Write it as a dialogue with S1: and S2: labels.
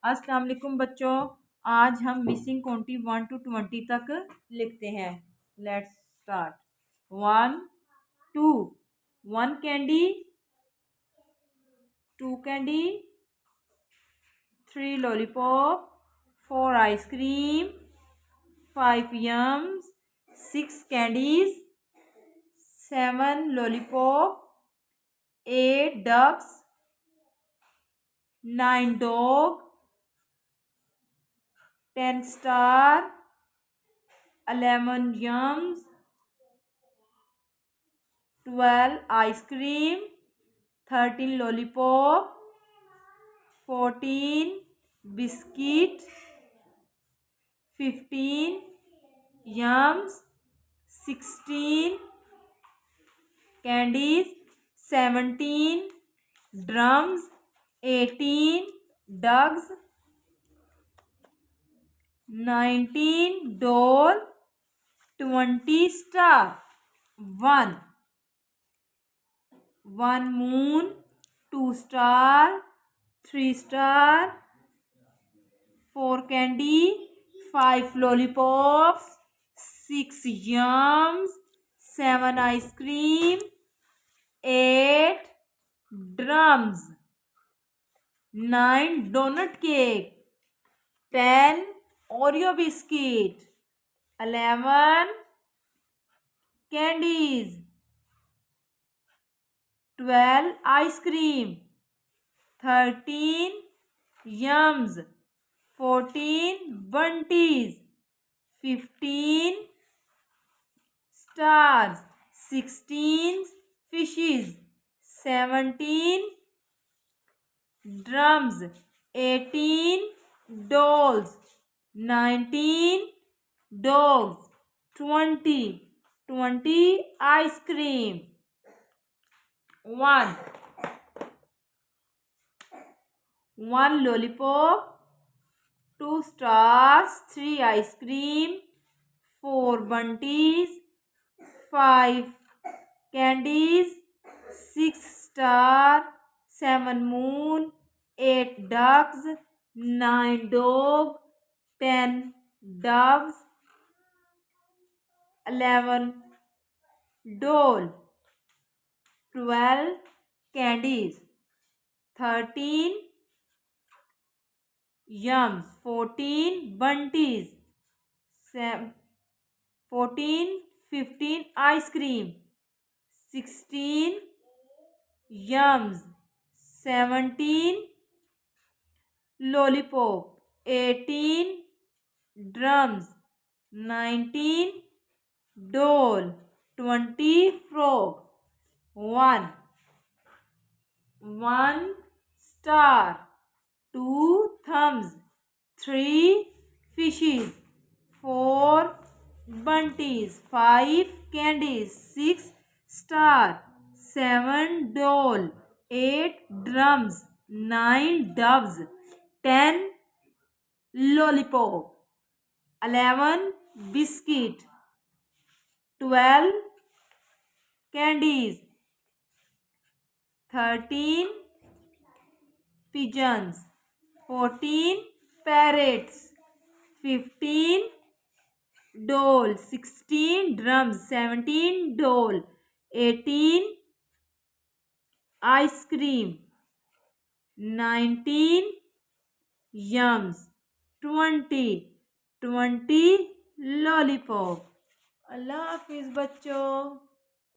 S1: अस्सलाम वालेकुम बच्चों। आज हम मिसिंग काउंटी 1 to 20 तक लिखते हैं। Let's start. 1 2 1 candy, 2 candy, 3 lollipop, 4 ice cream, 5 yums, 6 candies, 7 lollipop, 8 ducks, 9 dog, 10 star, 11 yums, 12 ice cream, 13 lollipop, 14 biscuit, 15 yums, 16 candies, 17 drums, 18 ducks, 19 doll, 20 star, 1 moon, 2 star, 3 star, 4 candy, 5 lollipops, 6 yums, 7 ice cream, 8 drums, 9 donut cake, 10 Oreo biscuit, 11 candies, 12 ice cream, 13 yums, 14 bunties, 15 stars, 16 fishes, 17 drums, 18 dolls, 19 dogs, 20 ice cream, 1 lollipop, 2 stars, 3 ice cream, 4 bunties, 5 candies, 6 star, 7 moon, 8 ducks, 9 dog, 10 doves, 11 doll, 12 candies, 13 yums, 14 bunties, 15 ice cream, 16 yums, 17 lollipop, 18 drums, 19 doll, 20 frog, 1 star, 2 thumbs, 3 fishes, 4 bunties, 5 candies, 6 star, 7 doll, 8 drums, 9 doves, 10 lollipop, 11 biscuit, 12 candies, 13 pigeons, 14 parrots, 15 doll, 16 drums, 17 doll, 18 ice cream, 19 yums, 20 lollipop। अल्लाह हाफिज़ बच्चों।